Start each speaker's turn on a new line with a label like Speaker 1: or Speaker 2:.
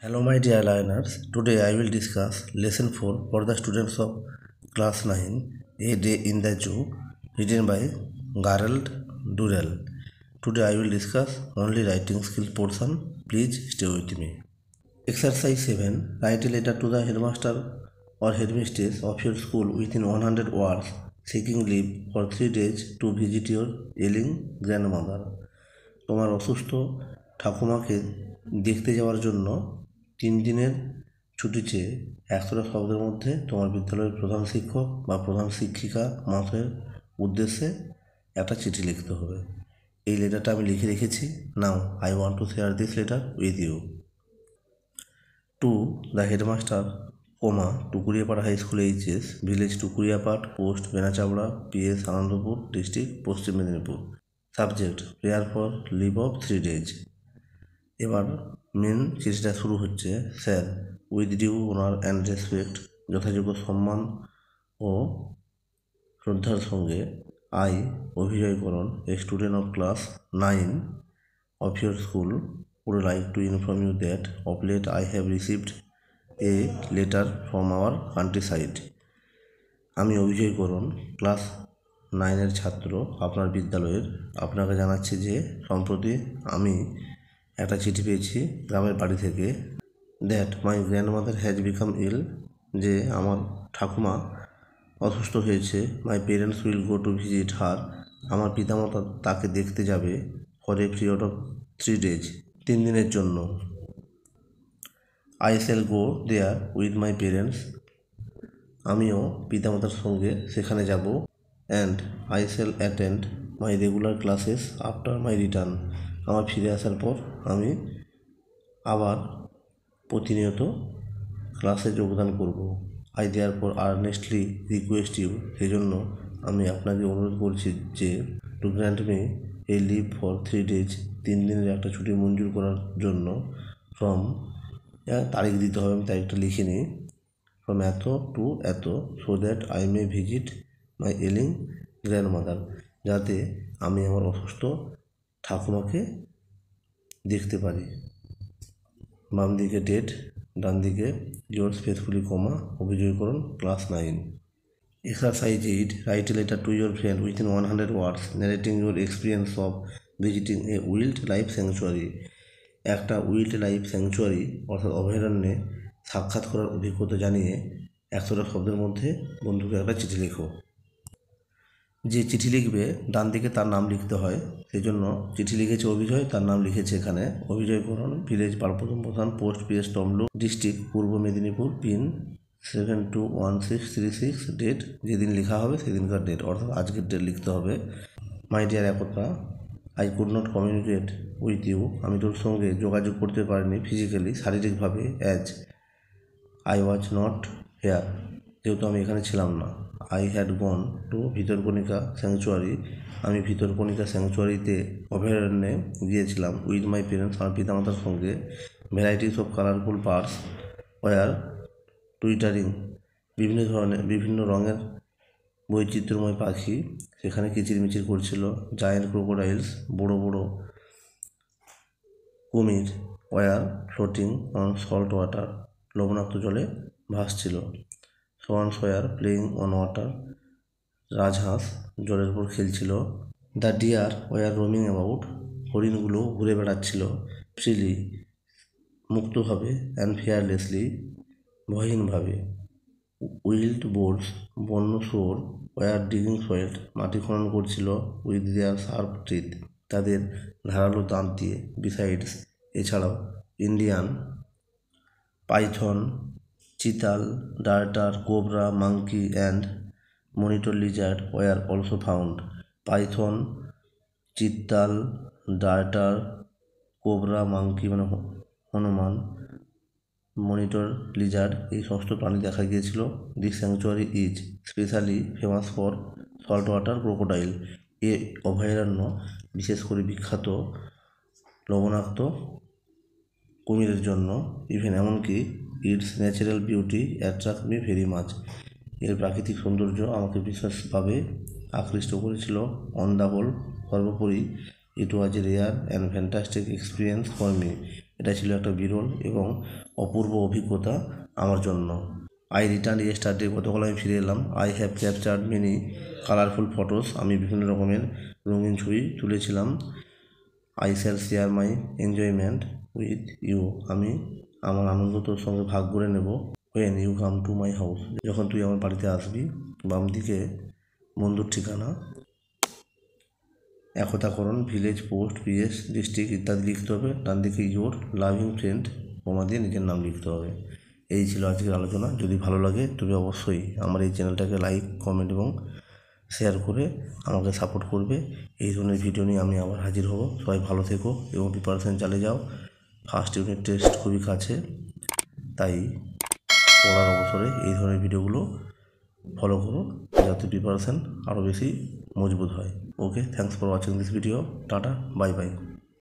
Speaker 1: Hello my dear learners, today I will discuss lesson 4 for the students of class 9, A Day in the Zoo, written by Gerald Durrell. Today I will discuss only writing skill portion. Please stay with me. Exercise 7. Write a letter to the headmaster or headmistress of your school within 100 words seeking leave for 3 days to visit your ailing grandmother. তোমার অসুস্থ ঠাকুমাকে দেখতে যাওয়ার জন্য 3 দিনের ছুটি চেয়ে 100টা শব্দের মধ্যে তোমার বিদ্যালয়ের প্রধান শিক্ষক বা প্রধান শিক্ষিকা মহাশয়ের উদ্দেশ্যে একটা চিঠি লিখতে হবে। এই লেটারটা আমি লিখে রেখেছি। Now I want to share this letter with you. To the headmaster Tukuriapara high school HS, village Tukuriapat, post Benachabra, PS Anandapur, district Paschim Medinipur. Subject prayer for leave of 3 days। এবার মেন চিঠিটা শুরু হচ্ছে, sir with due honour and respect, যথাযোগ্য সম্মান ও শ্রদ্ধার সঙ্গে, I Abhijaykaran, a student of class 9 of your school would like to inform you that of late I have received a letter from our countryside. আমি অভিজয়করণ class 9-এর ছাত্র আপনার বিদ্যালয়ের, আপনাকে জানাচ্ছি যে সম্প্রতি আমি একটা চিঠি পেয়েছি গ্রামের বাড়ি থেকে। That my grandmother has become ill, যে আমার ঠাকুমা অসুস্থ হয়েছে। My parents will go to visit her, আমার পিতামাতা তাকে দেখতে যাবে। For a period of 3 days, 3 দিনের জন্য। I shall go there with my parents, আমিও পিতামাতার সঙ্গে সেখানে যাব। And I shall attend my regular classes after my return, আমার ফিরে আসার পর আমি আবার প্রতিনিয়ত ক্লাসে যোগদান করব। I therefore earnestly request you, সেই জন্য আমি আপনাকে অনুরোধ করছি যে to grant me a leave for 3 days, 3 দিনের একটা ছুটি মঞ্জুর করার জন্য। ফ্রম, তারিখ দিতে হবে, আমি তারিখটা লিখে নিই। ফ্রম এত টু এত, so that I may visit my এলিং grandmother, যাতে আমি আমার অসুস্থ ঠাকুমাকে দেখতে পারি। বাম দিকে ডেট, ডান দিকে yours faithfully, অভিজয়করণ class 9। Exercise 8. Write a letter to your friend within 100 words narrating your experience of visiting a wildlife sanctuary. একটা উইল্ড লাইফ স্যাংচুয়ারি অর্থাৎ অভয়ারণ্যে সাক্ষাৎ করার অভিজ্ঞতা জানিয়ে 100টা শব্দের মধ্যে বন্ধুকে একটা চিঠি লেখো। যে চিঠি লিখবে ডান দিকে তার নাম লিখতে হয়, সেই জন্য চিঠি লিখেছে অভিজয়, তার নাম লিখেছে এখানে অভিজয়করণ, ভিলেজ পাড়প্রথম প্রধান, পোস্ট পিএস তমলুক, ডিস্ট্রিক্ট পূর্ব মেদিনীপুর, পিন 721636, ডেট যেদিন লেখা হবে সেদিনকার ডেট, অর্থাৎ আজকের ডেট লিখতে হবে। My dear Ekta, I could not communicate with you, আমি তোর সঙ্গে যোগাযোগ করতে পারিনি ফিজিক্যালি, শারীরিকভাবে। As I was not here, যেহেতু আমি এখানে ছিলাম না। I had gone to Bhitarkanika sanctuary, আমি ভিতরকণিকা স্যাংচুয়ারিতে অভয়ারণ্যে গিয়েছিলাম। উইথ মাই পেরেন্টস, আমার পিতামাতার সঙ্গে। Varieties of colourful birds war twittering, বিভিন্ন রঙের বৈচিত্র্যময় পাখি সেখানে কিচিরমিচির করছিল। জায়ান্ট ক্রোকোডাইলস, বড় বড় কুমির, were floating on salt water, লবণাক্ত জলে ভাসছিল। Swans were playing on water, রাজহাঁস জলের উপর খেলছিল। The deer were roaming about, হরিণগুলো ঘুরে বেড়াচ্ছিল। ফ্রিলি, মুক্তভাবে। অ্যান্ড ফিয়ারলেসলি, ভয়হীনভাবে। উইল্ড বোর্ডস, বন্য শুয়োর, ওয়ার ডিগিং সয়েল, মাটি খনন করছিল। উইথ দেয়ার শার্প টিথ, তাদের ধারালো দাঁত দিয়ে। বিসাইডস, এছাড়াও। Indian, python, chital, darter, cobra, monkey and monitor lizard were also found. Python, chital, darter, cobra, monkey মানে হনুমান, মনিটর লিজার্ড, এই সমস্ত প্রাণী দেখা গিয়েছিল। This sanctuary is specially famous for salt water crocodile, এ অভয়ারণ্য বিশেষ করে বিখ্যাত লবণাক্ত কুমিরের জন্য। ইভেন এমনকি it's natural beauty attract me very much, এর প্রাকৃতিক সৌন্দর্য আমাকে বিশেষভাবে আকৃষ্ট করেছিল। অন দ্য হোল, সর্বোপরি, it was a rare and fantastic experience for me, এটা ছিল একটা বিরল এবং অপূর্ব অভিজ্ঞতা আমার জন্য। আই রিটার্ন ইয়েস্টারডে, গতকাল আমি ফিরে এলাম। I have captured many colourful photos, আমি বিভিন্ন রকমের রঙিন ছবি তুলেছিলাম। I shall share my enjoyment with you, আমি আমার আনন্দ তোর সঙ্গে ভাগ করে নেব। When you come to my house, যখন তুই আমার বাড়িতে আসবি। বাম দিকে বন্ধুর ঠিকানা, একতাকরণ, ভিলেজ, পোস্ট, পিএস, ডিস্ট্রিক্ট ইত্যাদি লিখতে হবে। ডান দিকে ইয়োর লাভিং ফ্রেন্ড, কমা দিয়ে নিজের নাম লিখতে হবে। এই ছিল আজকের আলোচনা। যদি ভালো লাগে তুমি অবশ্যই আমার এই চ্যানেলটাকে লাইক, কমেন্ট এবং শেয়ার করে আমাকে সাপোর্ট করবে। এই ধরনের ভিডিও নিয়ে আমি আবার হাজির হব। সবাই ভালো থেকো এবং প্রিপারেশান চালিয়ে যাও। ফার্স্ট ইউনিট টেস্ট খুবই কাছে, তাই পড়ার অবসরে এই ধরনের ভিডিওগুলো ফলো করো যাতে প্রিপারেশান আরও বেশি মজবুত হয়। Okay, thanks for watching this video. Tata, bye by.